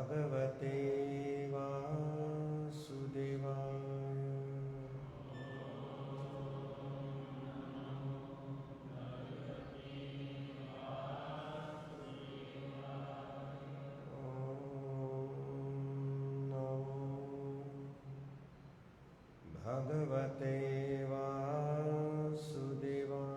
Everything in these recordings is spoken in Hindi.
भगवते वासुदेवाय। भगवते वासुदेवाय।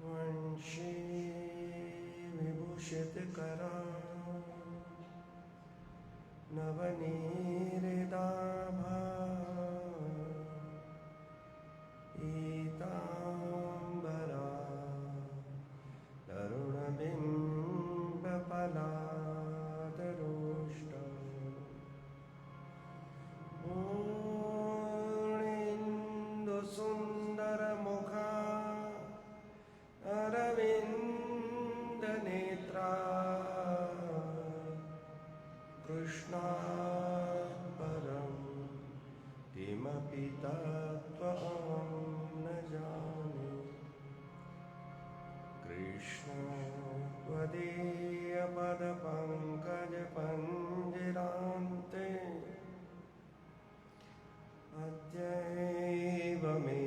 वंशी विभूषितकरा नवनीरिदाभा पीताम्बरा तरुणबिम्बफलादरोष्टा पूर्णेन्दुसुन्दरमुखा अरविन्दनेत्रा कृष्णात् परं किमपि तत्त्वं न जाने। कृष्ण त्वदीयपदपङ्कजपञ्जरान्ते अद्यैव मे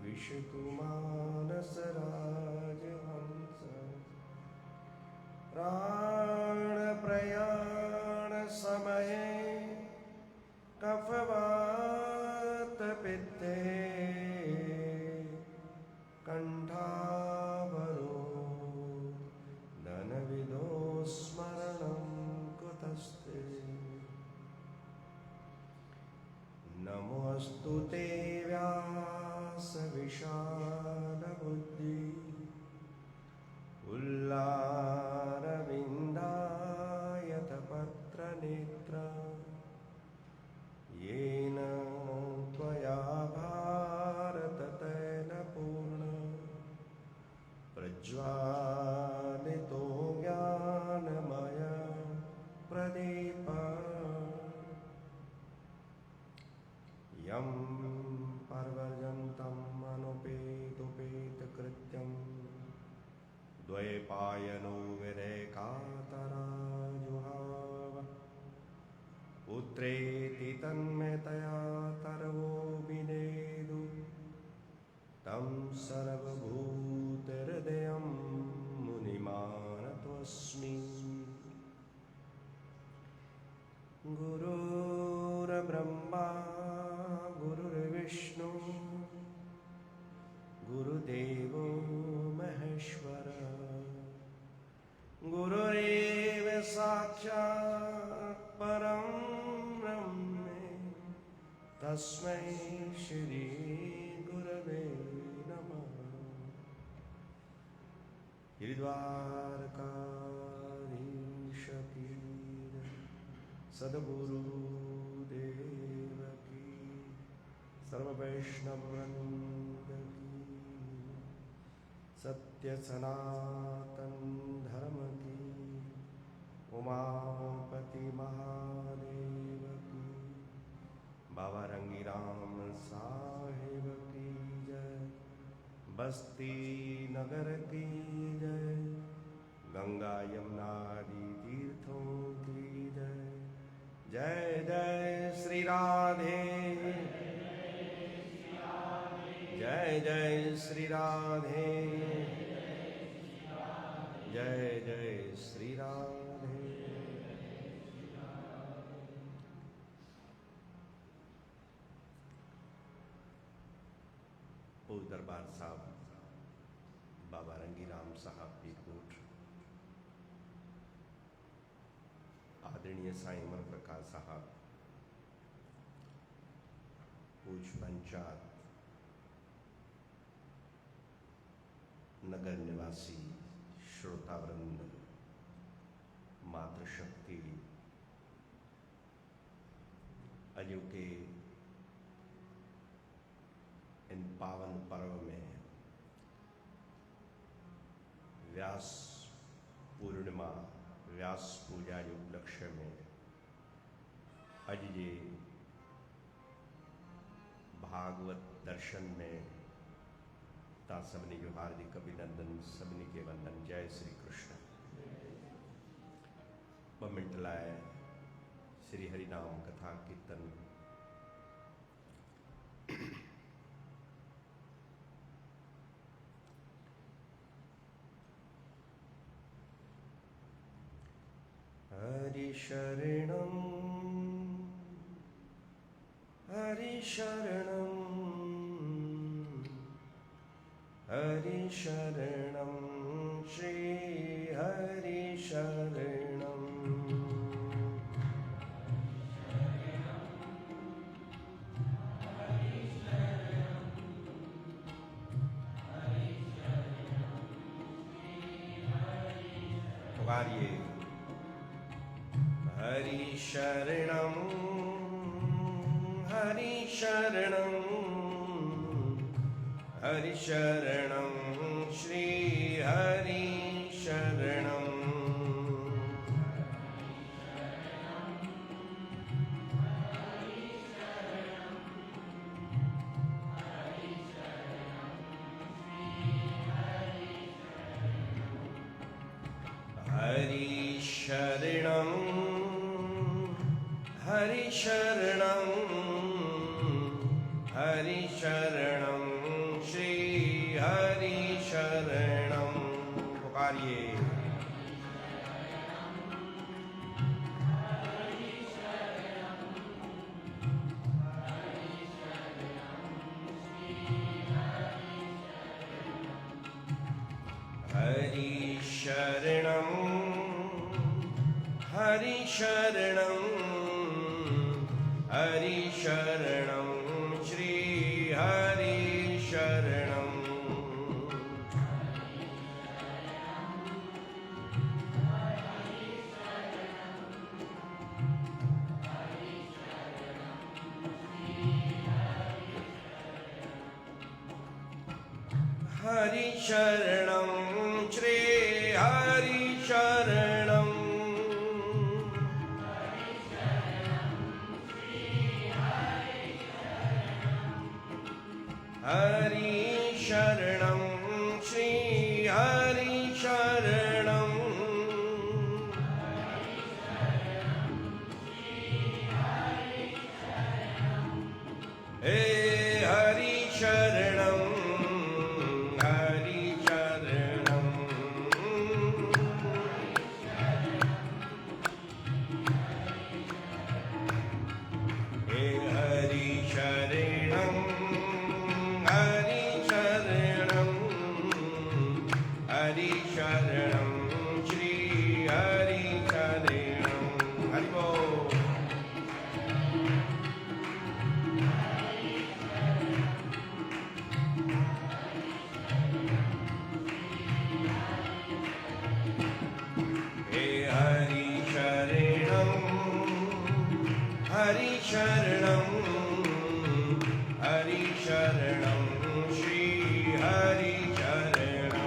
विशतुमानसराजहंस। प्राणप्रयाणसमये कफवातपित्ते कण्ठावरो धनविदो स्मरणं कुतस्ते। नमोऽस्तु ते व्यासविशालबुद्धि उल्लारविन्दायतपत्रनेत्र येन त्वया भारततैलपूर्ण प्रज्वालितो ज्ञानमय प्रदीप। यं पर्वर्यन्तम् अनुपेतुपेतकृत्यं द्वैपायनो विरेकातराजुहाव। पुत्रेति तन्मयतया तर्वो विनेदु तं सर्वभूतहृदयं मुनिमानतोऽस्मि। गुरुर्ब्रह्मा गुरुर्विष्णु गुरुदेवो महेश्वर गुरुरेव साक्षात् परं ब्रह्म तस्मै श्री गुरवे नमः। गिरिद्वारकाधीश की सद्गुरुदेव की सर्ववैष्णववृन्द की सत्य सनातन धर्म की उमापति महादेव की बाबा रंगीराम साहेब की जय। बस्ती नगर की जय। गंगा यमुना आदि तीर्थों की जय। जय जय श्री राधे जय जय श्री राधे जय जय श्री राधे। पूज दरबार साहब बाबा रंगीराम साहब पीरकोट, आदरणीय साईं मन प्रकाश साहब, पूज पंचायत नगर निवासी श्रोतावृंद, मातृशक्ति, अजू के इन पावन पर्व में व्यास पूर्णिमा व्यास पूजा के उपलक्ष्य में अज जे भागवत दर्शन में ता सबनी जो हार्दिक अभिनंदन, सबनी के वंदन। जय श्री कृष्ण। ब मिनट लाए श्री हरिनाम कथा कीर्तन। हरि शरणं हरि शरणं हरि शरणं श्री हरि शरणं। पुकारिए हरि शरणं हरि शरणं हरि शरणं श्री हरि शरणं। हरि शरणं हरि शरणं हरि शरणं श्री हरि शरणं। पुकारिए हरि शरणं हरि शरणं हरि शरणं श्री हरि शरणं। हरि शरणं श्री हरि शरणं। हरि शरणं श्री हरि शरणं। हे हरि शरणं हरि शरणं। हे हरि शरणं हरि शरणं हरि शरणं श्री हरि शरणं। हरि बोल। हे हरि शरणं हरि शरणं हरि शरणं श्री हरि शरणं।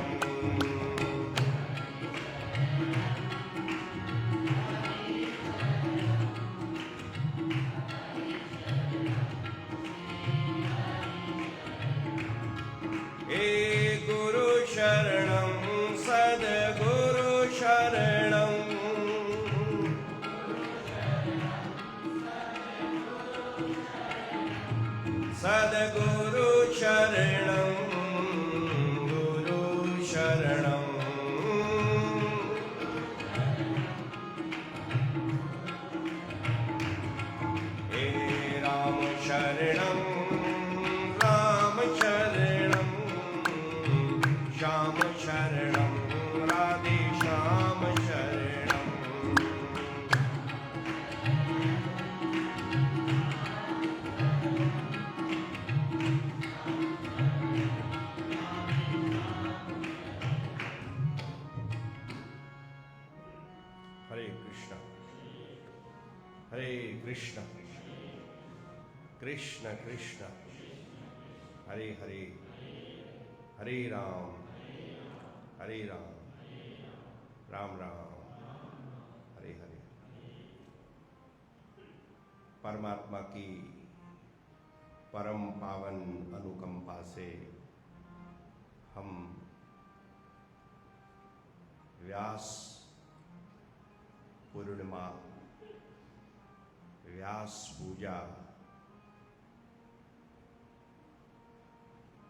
हे गुरु शरणं सद्गुरु शरणं। सद्गुरु शरणं गुरु शरणं। हे राम शरणं राम शरणं श्याम शरणं राधे श्याम शरणं। हरे कृष्ण कृष्ण कृष्ण हरे हरे हरे राम राम राम हरे हरे। परमात्मा की परम पावन अनुकंपा से हम व्यास पूर्णिमा, व्यास पूजा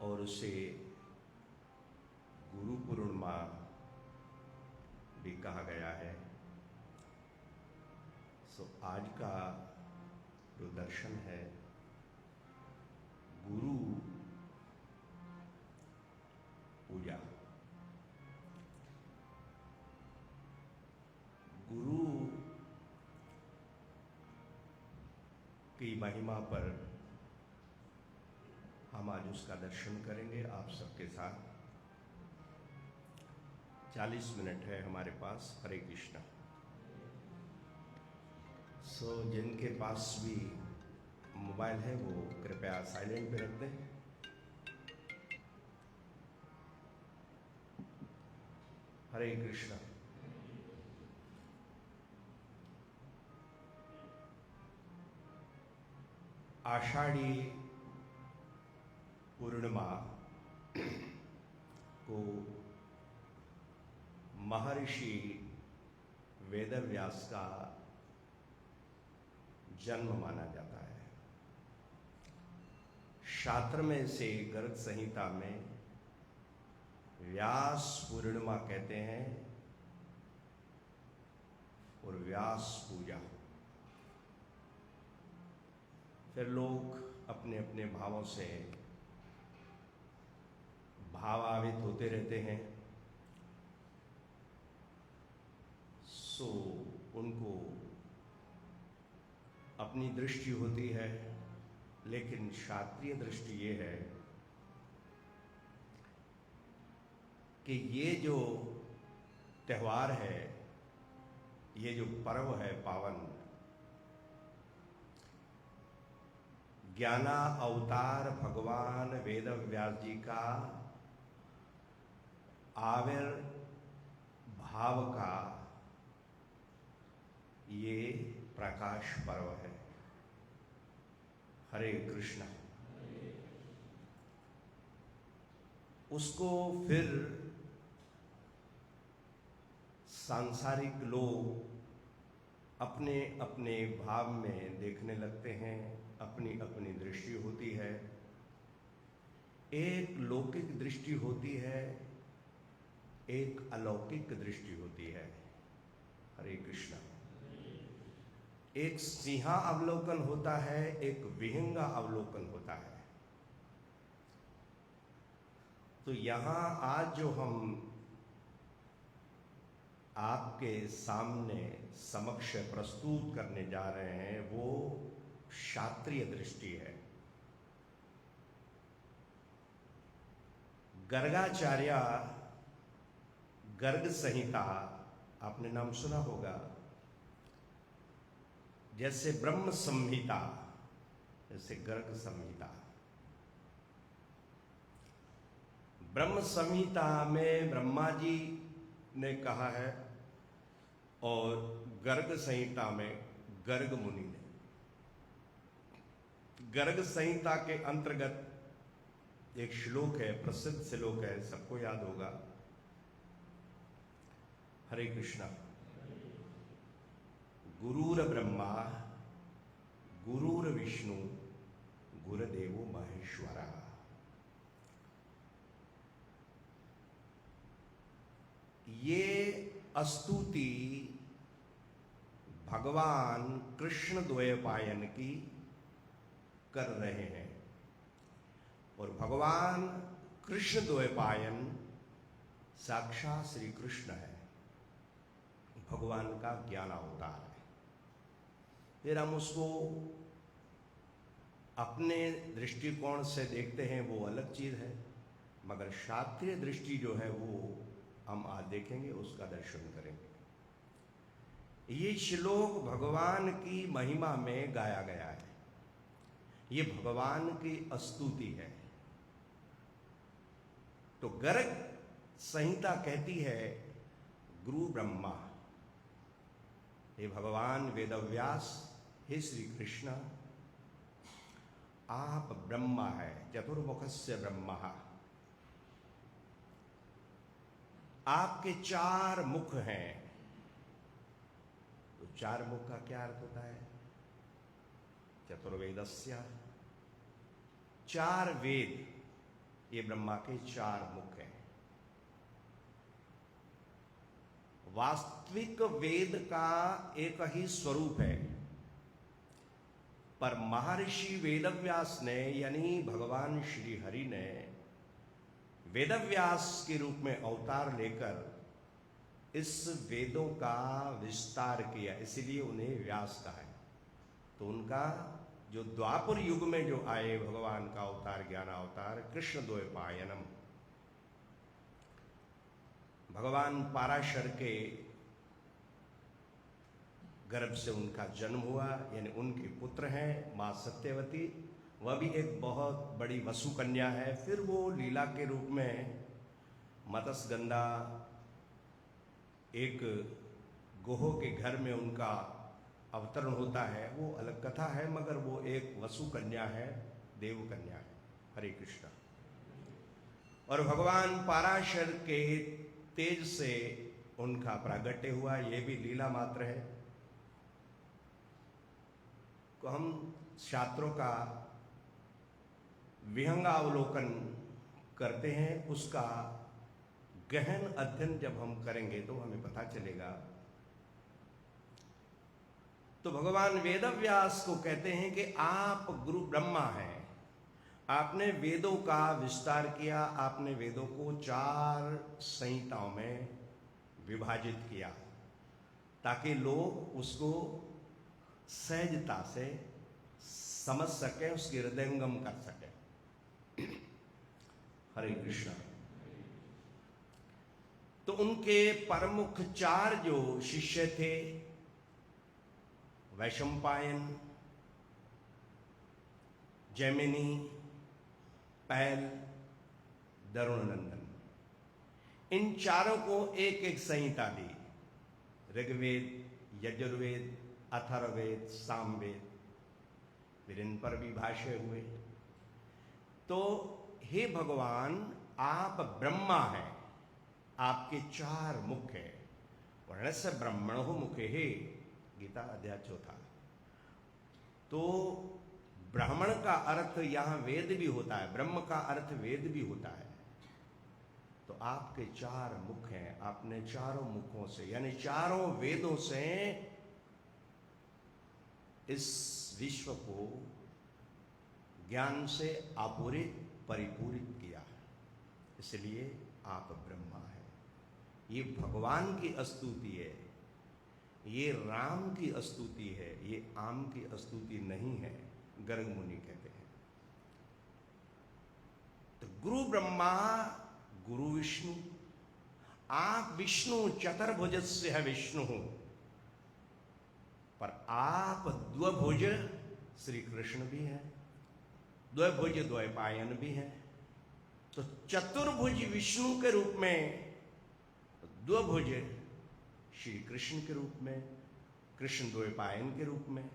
और उसे गुरु पूर्णिमा भी कहा गया है। सो आज का जो दर्शन है गुरु पूजा, गुरु की महिमा पर हम आज उसका दर्शन करेंगे आप सबके साथ। 40 मिनट है हमारे पास। हरे कृष्णा। सो जिनके पास भी मोबाइल है वो कृपया साइलेंट पे रख दें। हरे कृष्णा। आषाढ़ी पूर्णिमा को महर्षि वेदव्यास का जन्म माना जाता है। शास्त्र में से गर्ग संहिता में व्यास पूर्णिमा कहते हैं और व्यास पूजा। फिर लोग अपने अपने भावों से भावान्वित होते रहते हैं। सो उनको अपनी दृष्टि होती है, लेकिन शास्त्रीय दृष्टि ये है कि ये जो त्यौहार है, ये जो पर्व है पावन, ज्ञाना अवतार भगवान वेदव्यास जी का आविर्भाव का ये प्रकाश पर्व है। हरे कृष्णा। उसको फिर सांसारिक लोग अपने अपने भाव में देखने लगते हैं, अपनी अपनी दृष्टि होती है। एक लौकिक दृष्टि होती है, एक अलौकिक दृष्टि होती है। हरे कृष्णा। एक सिंहा अवलोकन होता है, एक विहंगा अवलोकन होता है। तो यहां आज जो हम आपके सामने समक्ष प्रस्तुत करने जा रहे हैं वो शास्त्रीय दृष्टि है। गर्गाचार्य गर्ग संहिता आपने नाम सुना होगा, जैसे ब्रह्म संहिता, जैसे गर्ग संहिता। ब्रह्म संहिता में ब्रह्मा जी ने कहा है और गर्ग संहिता में गर्ग मुनि ने। गर्ग संहिता के अंतर्गत एक श्लोक है, प्रसिद्ध श्लोक है, सबको याद होगा। हरे कृष्णा। गुरुर ब्रह्मा गुरुर विष्णु गुरुदेवो महेश्वरा। ये स्तुति भगवान कृष्ण द्वैपायन की कर रहे हैं और भगवान कृष्ण द्वैपायन साक्षात श्री कृष्ण है, भगवान का ज्ञान अवतार है। फिर हम उसको अपने दृष्टिकोण से देखते हैं, वो अलग चीज है, मगर शास्त्रीय दृष्टि जो है वो हम आज देखेंगे, उसका दर्शन करेंगे। ये श्लोक भगवान की महिमा में गाया गया है, ये भगवान की स्तुति है। तो गर्ग संहिता कहती है गुरु ब्रह्मा, हे भगवान वेदव्यास, हे श्री कृष्ण, आप ब्रह्मा है, चतुर्मुखस्य ब्रह्मा। आपके 4 मुख हैं। तो 4 मुख का क्या अर्थ होता है? चतुर्वेदस्य, 4 वेद, ये ब्रह्मा के 4 मुख हैं। वास्तविक वेद का एक ही स्वरूप है, पर महर्षि वेदव्यास ने, यानी भगवान श्री हरि ने वेदव्यास के रूप में अवतार लेकर इस वेदों का विस्तार किया, इसलिए उन्हें व्यास कहा है। तो उनका जो द्वापर युग में जो आए भगवान का अवतार, ज्ञान अवतार कृष्ण द्वैपायनम, भगवान पाराशर के गर्भ से उनका जन्म हुआ, यानी उनके पुत्र हैं मां सत्यवती। वह भी एक बहुत बड़ी वसु कन्या है। फिर वो लीला के रूप में मत्स्यगंधा, एक गोह के घर में उनका अवतरण होता है, वो अलग कथा है, मगर वो एक वसु कन्या है, देव कन्या है। हरे कृष्णा। और भगवान पाराशर के तेज से उनका प्रागट्य हुआ, ये भी लीला मात्र है। तो हम शास्त्रों का विहंगावलोकन करते हैं, उसका गहन अध्ययन जब हम करेंगे तो हमें पता चलेगा। तो भगवान वेदव्यास को कहते हैं कि आप गुरु ब्रह्मा हैं, आपने वेदों का विस्तार किया, आपने वेदों को 4 संहिताओं में विभाजित किया ताकि लोग उसको सहजता से समझ सकें, उसकी हृदयंगम कर सकें। हरे कृष्णा। तो उनके प्रमुख 4 जो शिष्य थे, वैशंपायन, जैमिनी, पैल, दरुणनंदन, इन 4 को एक एक संहिता दी। ऋग्वेद, यजुर्वेद, अथर्ववेद, सामवेद, फिर इन पर भी भाष्य हुए। तो हे भगवान, आप ब्रह्मा हैं, आपके 4 मुख हैं। वर्णस्य ब्रह्मणो मुखे हे, गीता अध्याय 4। तो ब्राह्मण का अर्थ यहां वेद भी होता है, ब्रह्म का अर्थ वेद भी होता है। तो आपके 4 मुख हैं, आपने 4 मुखों से, यानी 4 वेदों से इस विश्व को ज्ञान से आपूरित, परिपूरित किया है, इसलिए आप ब्रह्मा हैं। ये भगवान की स्तुति है, ये राम की स्तुति है, ये आम की स्तुति नहीं है, गर्ग मुनि कहते हैं। तो गुरु ब्रह्मा गुरु विष्णु, आप विष्णु चतुर्भुजस्य है विष्णु, पर आप द्विभुज श्री कृष्ण भी हैं, द्विभुज द्वैपायन भी हैं। तो चतुर्भुज विष्णु के रूप में, द्विभुज श्री कृष्ण के रूप में, कृष्ण द्वैपायन के रूप में।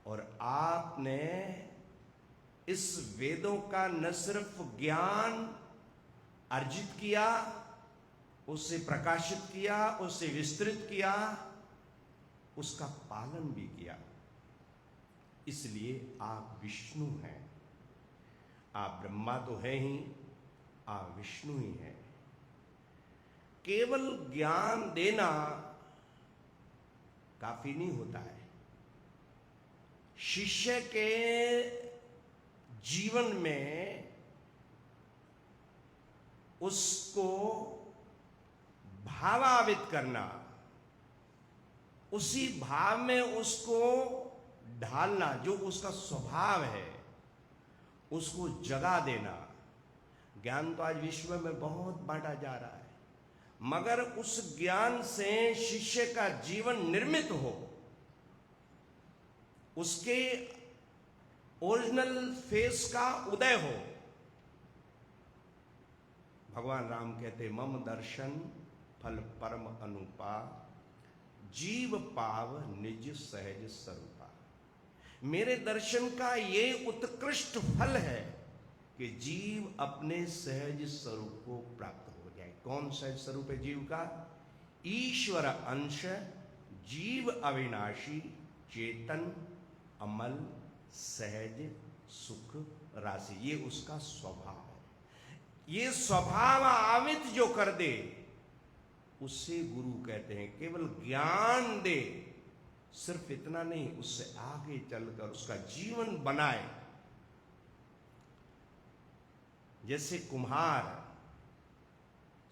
और आपने इस वेदों का न सिर्फ ज्ञान अर्जित किया, उसे प्रकाशित किया, उसे विस्तृत किया, उसका पालन भी किया, इसलिए आप विष्णु हैं। आप ब्रह्मा तो है ही, आप विष्णु ही हैं। केवल ज्ञान देना काफी नहीं होता है। शिष्य के जीवन में उसको भावान्वित करना, उसी भाव में उसको ढालना, जो उसका स्वभाव है उसको जगा देना। ज्ञान तो आज विश्व में बहुत बांटा जा रहा है, मगर उस ज्ञान से शिष्य का जीवन निर्मित हो, उसके ओरिजिनल फेस का उदय हो। भगवान राम कहते, मम दर्शन फल परम अनुपा, जीव पाव निज सहज स्वरूपा। मेरे दर्शन का ये उत्कृष्ट फल है कि जीव अपने सहज स्वरूप को प्राप्त हो जाए। कौन सहज स्वरूप है जीव का? ईश्वर अंश, जीव अविनाशी, चेतन, अमल, सहज, सुख राशि, ये उसका स्वभाव है। ये स्वभाव आवित जो कर दे उससे गुरु कहते हैं। केवल ज्ञान दे, सिर्फ इतना नहीं, उससे आगे चलकर उसका जीवन बनाए। जैसे कुम्हार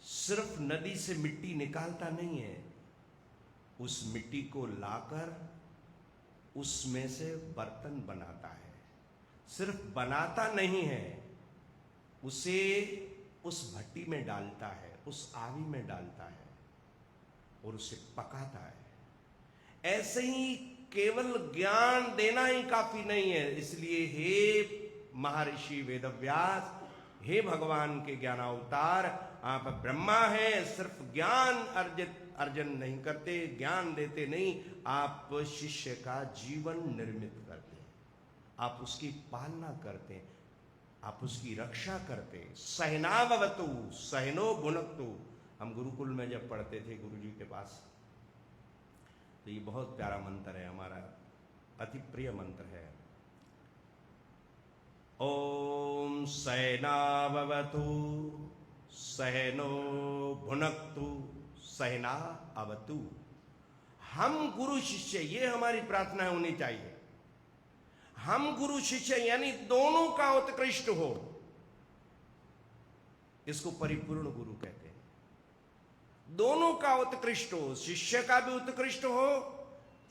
सिर्फ नदी से मिट्टी निकालता नहीं है, उस मिट्टी को लाकर उसमें से बर्तन बनाता है। सिर्फ बनाता नहीं है, उसे उस भट्टी में डालता है, उस आवी में डालता है और उसे पकाता है। ऐसे ही केवल ज्ञान देना ही काफी नहीं है। इसलिए हे महर्षि वेदव्यास, हे भगवान के ज्ञानावतार, आप ब्रह्मा हैं, सिर्फ ज्ञान अर्जन नहीं करते, ज्ञान देते नहीं, आप शिष्य का जीवन निर्मित करते हैं, आप उसकी पालना करते हैं, आप उसकी रक्षा करते हैं। सहनावतु सहनो भुनक्तु। हम गुरुकुल में जब पढ़ते थे गुरु जी के पास, तो ये बहुत प्यारा मंत्र है, हमारा अति प्रिय मंत्र है। ओम सहनावतु सहनो भुनक्तु सहना अवतु। हम गुरु शिष्य, ये हमारी प्रार्थना होनी चाहिए। हम गुरु शिष्य यानी दोनों का उत्कृष्ट हो, इसको परिपूर्ण गुरु कहते हैं। दोनों का उत्कृष्ट हो, शिष्य का भी उत्कृष्ट हो,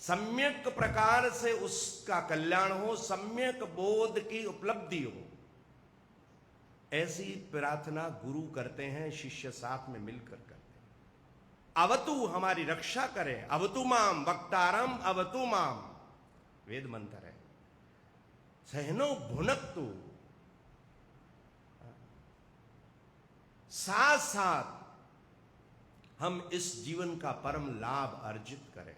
सम्यक प्रकार से उसका कल्याण हो, सम्यक बोध की उपलब्धि हो। ऐसी प्रार्थना गुरु करते हैं, शिष्य साथ में मिलकर करते हैं। अवतु हमारी रक्षा करें, अवतु माम वक्तारम अवतु माम, वेद मंत्र है। सहनो भुनक्तु, साथ साथ हम इस जीवन का परम लाभ अर्जित करें।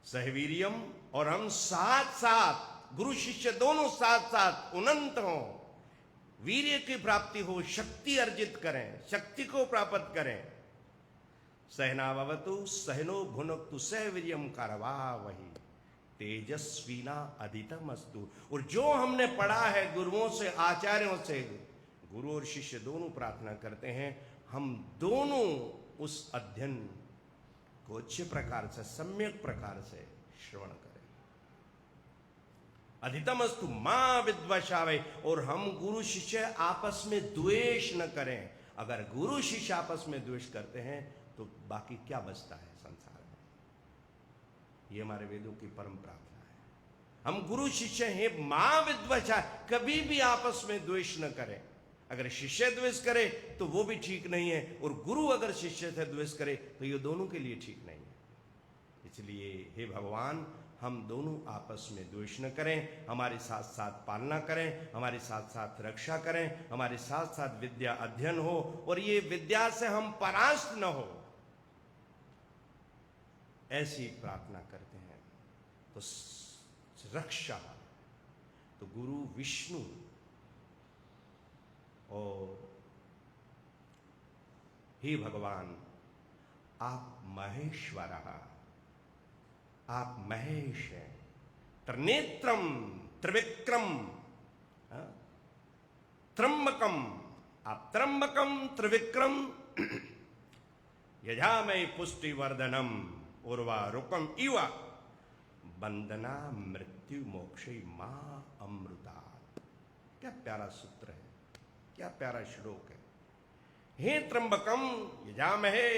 सहवीर्यम, और हम साथ साथ गुरु शिष्य दोनों साथ साथ उन्नत हों, वीर्य की प्राप्ति हो, शक्ति अर्जित करें, शक्ति को प्राप्त करें। सहनावतु सहनो भुनक्तु सहवीर्यम करवावहि तेजस्वीना अधितमस्तु। और जो हमने पढ़ा है गुरुओं से, आचार्यों से, गुरु और शिष्य दोनों प्रार्थना करते हैं, हम दोनों उस अध्ययन को अच्छे प्रकार से, सम्यक प्रकार से श्रवण करें। अधितमस्तु मां विद्वषावे, और हम गुरु शिष्य आपस में द्वेष न करें। अगर गुरु शिष्य आपस में द्वेष करते हैं तो बाकी क्या बचता है संसार में? ये हमारे वेदों की परम प्रार्थना है। हम गुरु शिष्य हैं, मां विद्वषा, कभी भी आपस में द्वेष न करें। अगर शिष्य द्वेष करे तो वो भी ठीक नहीं है, और गुरु अगर शिष्य से द्वेष करे तो ये दोनों के लिए ठीक नहीं है। इसलिए हे भगवान, हम दोनों आपस में द्वेष न करें, हमारे साथ साथ पालना करें, हमारे साथ साथ रक्षा करें, हमारे साथ साथ विद्या अध्ययन हो, और ये विद्या से हम परास्त न हो, ऐसी प्रार्थना करते हैं। तो रक्षा तो गुरु विष्णु और हे भगवान, आप महेश्वर, आप महेश हैं। त्रिनेत्रम त्रिविक्रम त्र्यंबकम, आप त्र्यंबकम त्रिविक्रम यजामय पुष्टिवर्धनम उर्वारुकम इव वंदना मृत्यु मोक्षी मां अमृता। क्या प्यारा सूत्र है, क्या प्यारा श्लोक है। हे त्र्यंबकम यजामहे,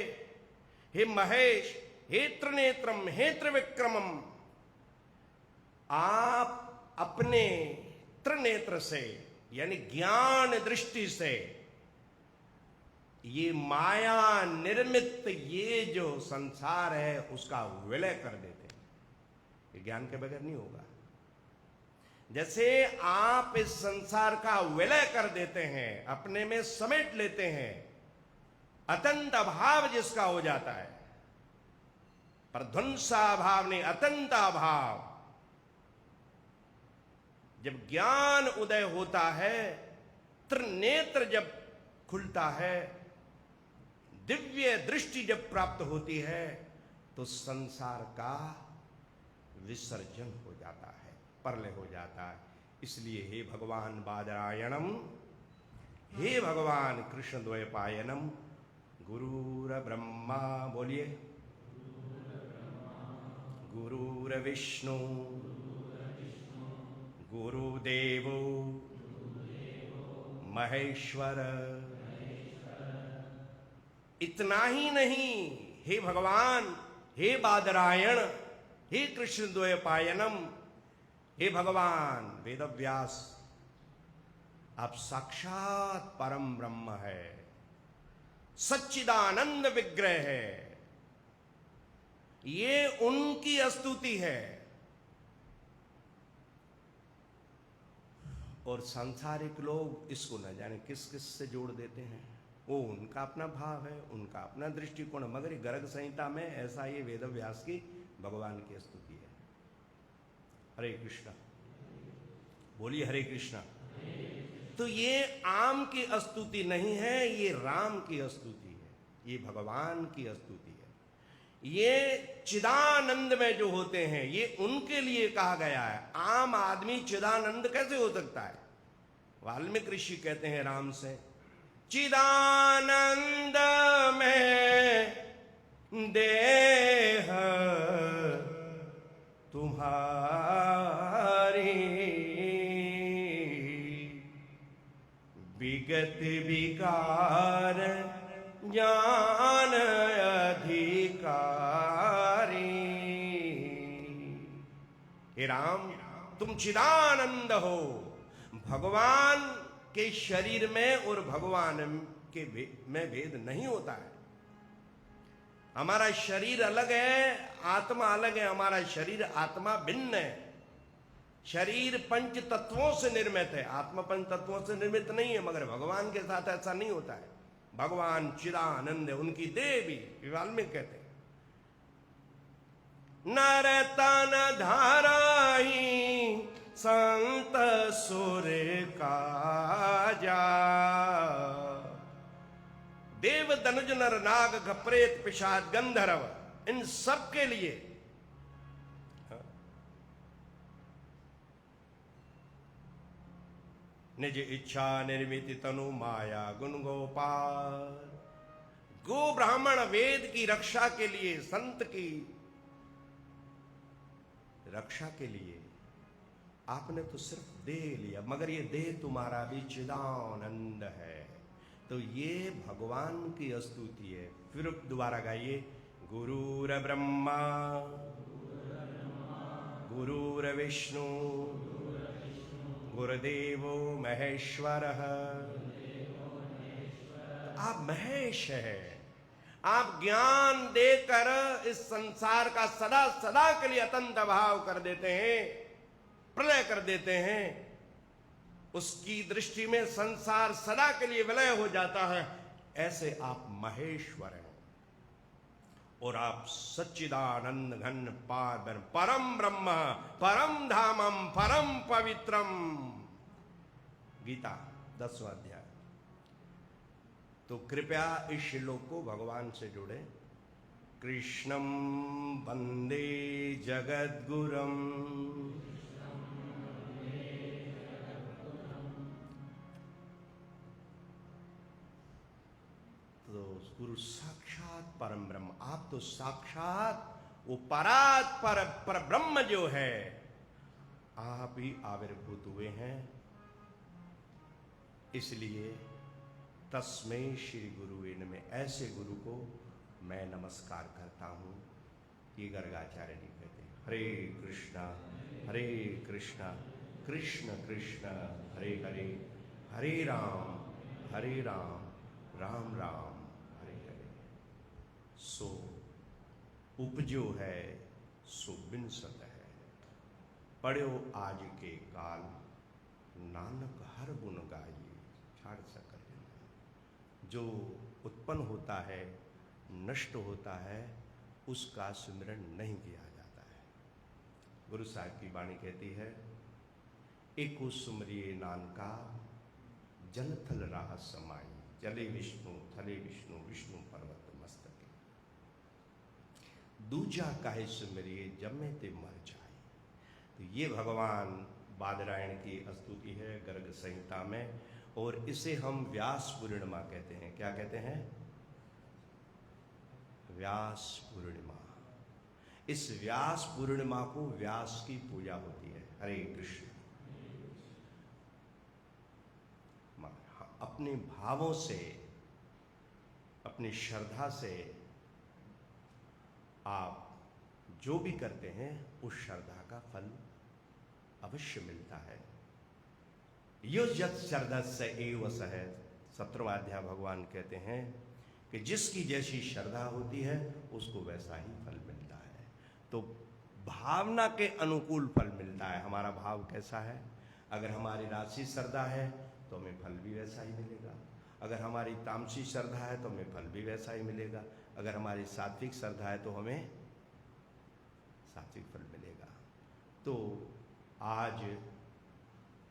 हे महेश, हे त्रिनेत्रम, हे त्रिविक्रमम, आप अपने त्रिनेत्र से यानी ज्ञान दृष्टि से ये माया निर्मित ये जो संसार है उसका विलय कर देते हैं। ये ज्ञान के बगैर नहीं होगा। जैसे आप इस संसार का विलय कर देते हैं, अपने में समेट लेते हैं, अत्यंत अभाव जिसका हो जाता है, पर ध्वंसा भाव ने अतंता भाव, जब ज्ञान उदय होता है, त्रिनेत्र जब खुलता है, दिव्य दृष्टि जब प्राप्त होती है, तो संसार का विसर्जन हो जाता है, प्रलय हो जाता है। इसलिए हे भगवान बादरायणम, हे भगवान कृष्ण द्वैपायनम, गुरुर ब्रह्मा, बोलिए, गुरुर विष्णु, गुरुदेवो महेश्वर। इतना ही नहीं, हे भगवान, हे बादरायण, हे कृष्ण द्वैपायनम, हे भगवान वेदव्यास, आप साक्षात परम ब्रह्म है, सच्चिदानंद विग्रह है। ये उनकी स्तुति है। और सांसारिक लोग इसको न जाने किस किस से जोड़ देते हैं। वो उनका अपना भाव है, उनका अपना दृष्टिकोण, मगर गर्ग संहिता में ऐसा ये वेदव्यास की भगवान की स्तुति है। हरे कृष्णा, बोलिए हरे कृष्णा। तो ये आम की स्तुति नहीं है, ये राम की स्तुति है, ये भगवान की स्तुति है। ये चिदानंद में जो होते हैं, ये उनके लिए कहा गया है। आम आदमी चिदानंद कैसे हो सकता है? वाल्मीकि ऋषि कहते हैं राम से, चिदानंद में देह तुम्हारी, विगत विकार ज्ञान अधिकारी। हे राम, तुम चिदानंद हो। भगवान के शरीर में और भगवान के में भेद नहीं होता है। हमारा शरीर अलग है, आत्मा अलग है। हमारा शरीर आत्मा भिन्न है। शरीर पंच तत्वों से निर्मित है, आत्मा पंच तत्वों से निर्मित नहीं है। मगर भगवान के साथ ऐसा नहीं होता है। भगवान चिदानंद है, उनकी देह भी वाल्मीकि कहते हैं, नर तन धाराई संत सुर काजा। देव दनुज नर नाग घप्रेत पिशाच गंधर्व, इन सब के लिए निज इच्छा निर्मित तनु माया गुण गोपाल। गो ब्राह्मण वेद की रक्षा के लिए, संत की रक्षा के लिए आपने तो सिर्फ देह लिया, मगर ये देह तुम्हारा भी चिदानंद है। तो ये भगवान की स्तुति है। फिर दोबारा गाइए, गुरुर ब्रह्मा गुरुर विष्णु गुरुदेवो महेश्वर। आप महेश है। आप ज्ञान देकर इस संसार का सदा सदा के लिए अतंत भाव कर देते हैं, प्रलय कर देते हैं। उसकी दृष्टि में संसार सदा के लिए विलय हो जाता है। ऐसे आप महेश्वर हैं। और आप सच्चिदानंद घन पार परम ब्रह्म, परम धामम, परम पवित्रम। गीता 10वां अध्याय। तो कृपया इस श्लोक को भगवान से जोड़े। कृष्णम वंदे जगद्गुरुम, तो गुरु साक्षात परम ब्रह्म। आप तो साक्षात वो परात पर ब्रह्म जो है, आप ही आविर्भूत हुए हैं। इसलिए तस्मै श्री गुरु इनमें ऐसे गुरु को मैं नमस्कार करता हूँ। ये गर्गाचार्य जी कहते हैं, हरे कृष्णा कृष्ण कृष्ण हरे हरे, हरे राम राम राम हरे हरे। सो उपजो है सो बिनसत है, पढ़ो आज के काल, नानक हर गुण गाइए छाड़ सकल। जो उत्पन्न होता है, नष्ट होता है, उसका सिमरन नहीं किया जाता है। गुरु साहब की वाणी कहती है, एको सुमरिए नानका जल थल राह समाई, जले विष्णु थले विष्णु विष्णु पर्वत मस्तके, दूजा काहे सुमरिए जमे ते मर जाए। तो ये भगवान बादरायण की स्तुति है गर्ग संहिता में, और इसे हम व्यास पूर्णिमा कहते हैं। क्या कहते हैं? व्यास पूर्णिमा। इस व्यास पूर्णिमा को व्यास की पूजा होती है। हरे कृष्ण। अपने भावों से, अपनी श्रद्धा से आप जो भी करते हैं उस श्रद्धा का फल अवश्य मिलता है। यो यत् श्रद्धस्य एव सह, 17वां अध्याय भगवान कहते हैं कि जिसकी जैसी श्रद्धा होती है उसको वैसा ही फल मिलता है। तो भावना के अनुकूल फल मिलता है। हमारा भाव कैसा है? अगर हमारी राशि श्रद्धा है तो हमें फल भी वैसा ही मिलेगा। अगर हमारी तामसी श्रद्धा है तो हमें फल भी वैसा ही मिलेगा। अगर हमारी सात्विक श्रद्धा है तो हमें सात्विक फल मिलेगा। तो आज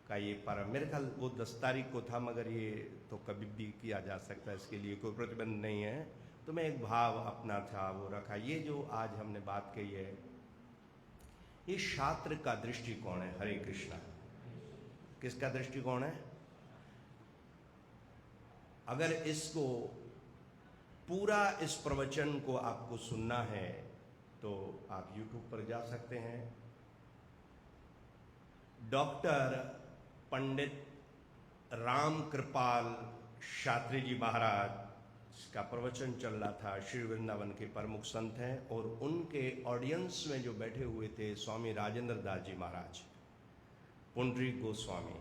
का ये परम, मेरे ख्याल वो 10 तारीख को था, मगर ये तो कभी भी किया जा सकता है, इसके लिए कोई प्रतिबंध नहीं है। तो मैं एक भाव अपना था वो रखा। ये जो आज हमने बात कही है, ये शास्त्र का दृष्टिकोण है। हरे कृष्णा। किसका दृष्टिकोण है? अगर इसको पूरा, इस प्रवचन को आपको सुनना है तो आप YouTube पर जा सकते हैं। डॉक्टर पंडित राम कृपाल शास्त्री जी महाराज का प्रवचन चल रहा था। श्री वृंदावन के प्रमुख संत हैं, और उनके ऑडियंस में जो बैठे हुए थे स्वामी राजेंद्र दास जी महाराज, पुंडरीक गोस्वामी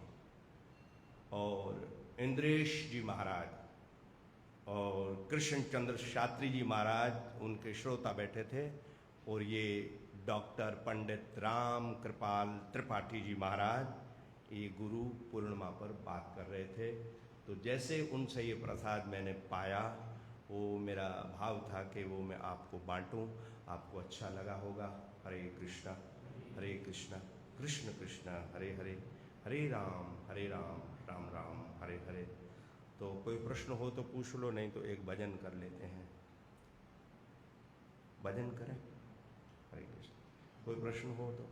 और इंद्रेश जी महाराज और कृष्ण चंद्र शास्त्री जी महाराज, उनके श्रोता बैठे थे। और ये डॉक्टर पंडित राम कृपाल त्रिपाठी जी महाराज ये गुरु पूर्णिमा पर बात कर रहे थे। तो जैसे उनसे ये प्रसाद मैंने पाया, वो मेरा भाव था कि वो मैं आपको बांटूं। आपको अच्छा लगा होगा। हरे कृष्णा कृष्ण कृष्ण हरे हरे, हरे राम राम राम हरे हरे। तो कोई प्रश्न हो तो पूछ लो, नहीं तो एक भजन कर लेते हैं। भजन करें? हरे कृष्ण। कोई प्रश्न हो तो?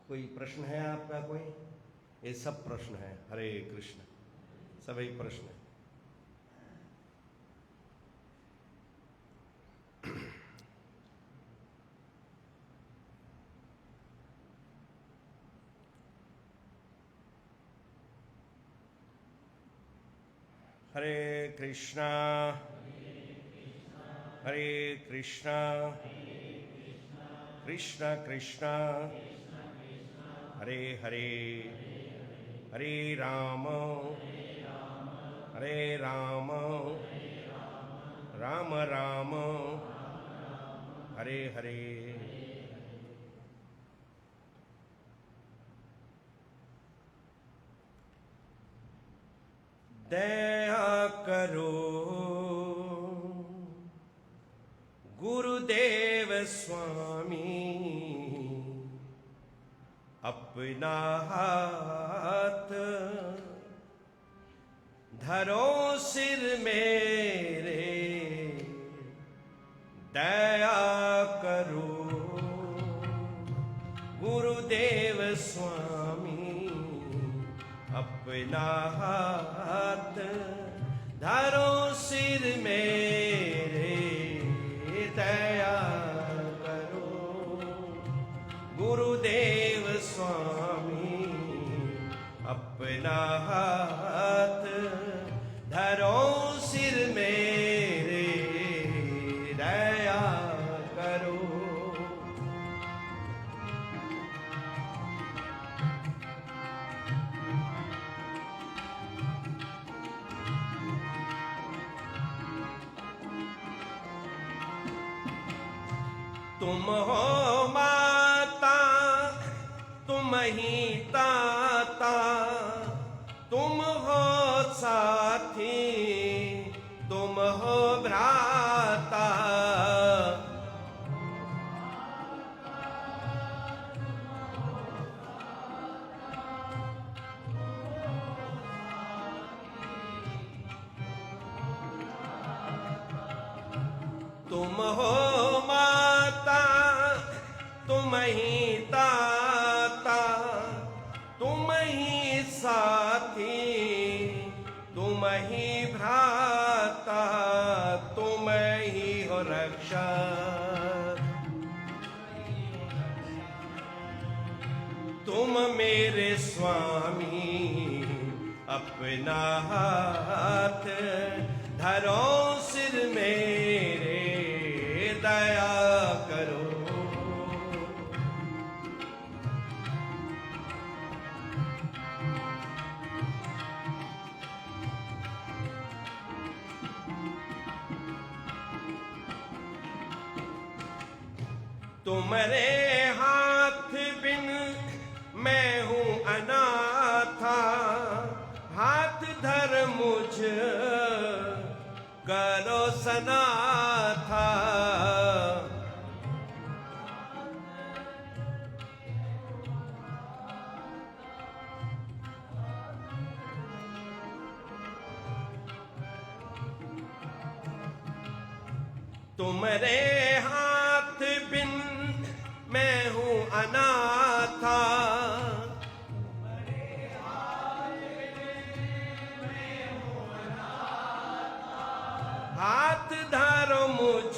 कोई प्रश्न है आपका? कोई? ये सब प्रश्न है। हरे कृष्ण। सभी प्रश्न है। हरे कृष्णा कृष्ण कृष्ण हरे हरे, हरे राम राम राम हरे हरे। दया करो गुरुदेव स्वामी, अपना हाथ धरो सिर मेरे, दया करो गुरुदेव स्वामी, अपना हाथ धरो सिर मेरे, दया करो गुरुदेव स्वामी, अपना हाथ धरो सिर मेरे, दया करो। तुम हो माता, तुम ही ताता, तुम हो साथी, तुम हो भ्राता, तुम हो माता, तुम ही ताता, तुम ही साथी, तुम ही भ्राता, तुम ही हो रक्षक। तुम मेरे स्वामी, अपना हाथ धरो सिर मेरे, दया करो। तुम्हारे हाथ बिन मैं हूं अनाथा, हाथ धर मुझ करो सनाथा। तुम्हारे हाथ बिन मैं हूं अनाथा, हाथ धरो मुझ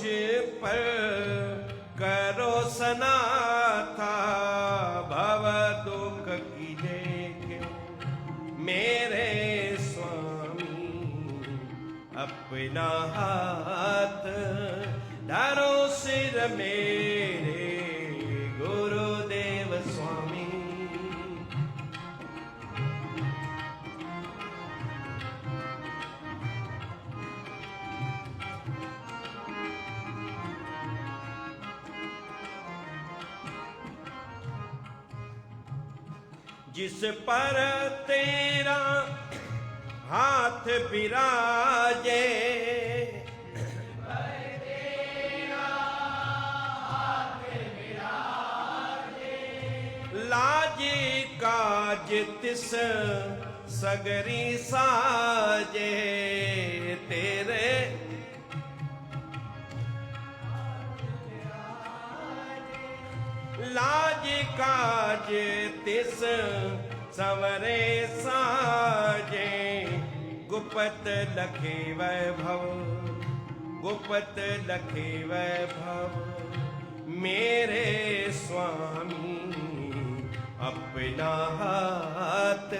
पर करो सनाथा। भव दुख की देखे मेरे स्वामी, अपना हाथ धरो सिर मेरे, गुरुदेव स्वामी। जिस पर तेरा हाथ विराजे, लाज काज तिस सगरी साजे। तेरे लाज काज तिस संवरे साजे। गुप्त लखे वैभव, गुप्त लखे वैभव, मेरे स्वामी अपना हाथ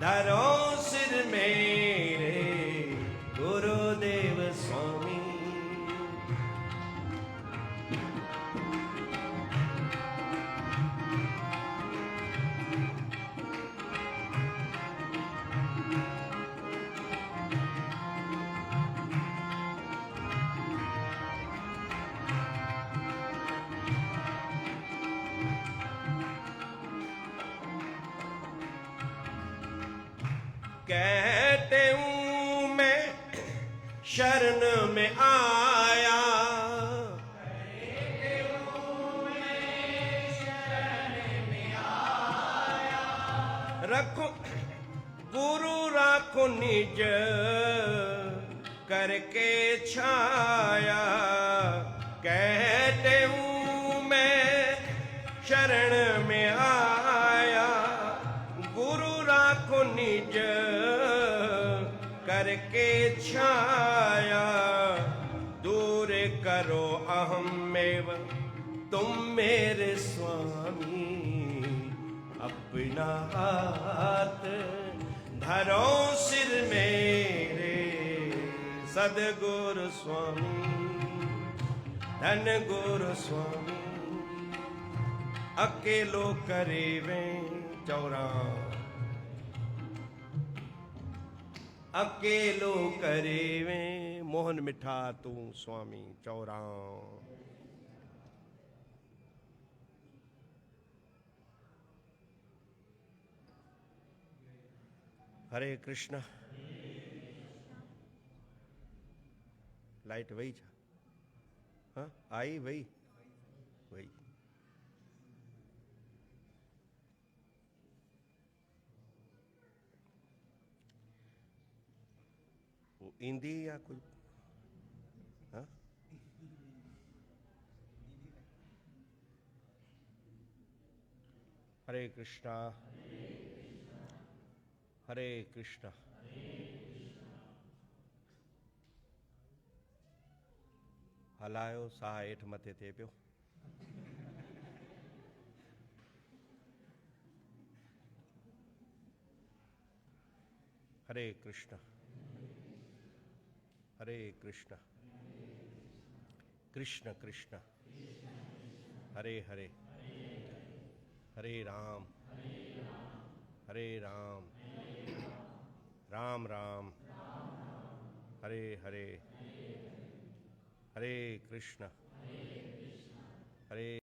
धरो सिर मेरे, गुरुदेव स्वामी। कहते हूँ मैं शरण में आया, रखो गुरु राखो निज करके छाया। कहते हूँ मैं शरण में आया, गुरु राखो निज करके छाया। दूर करो अहमेव तुम मेरे स्वामी, अपना हाथ धरो सिर मेरे, सदगुरु स्वामी धन गुरु स्वामी। अकेलो करेवे चौरां, अकेलो करेवे मोहन मिठा तू स्वामी चौरां। हरे कृष्ण। लाइट वही था, हाँ आई वही वही। वो ईंदी या कुछ, हाँ हरे कृष्णा हरे कृष्णा। हलायो साह हेठ मथे थिए पियो। हरे कृष्णा हरे कृष्णा कृष्ण कृष्ण हरे हरे हरे राम राम राम हरे हरे हरे कृष्ण हरे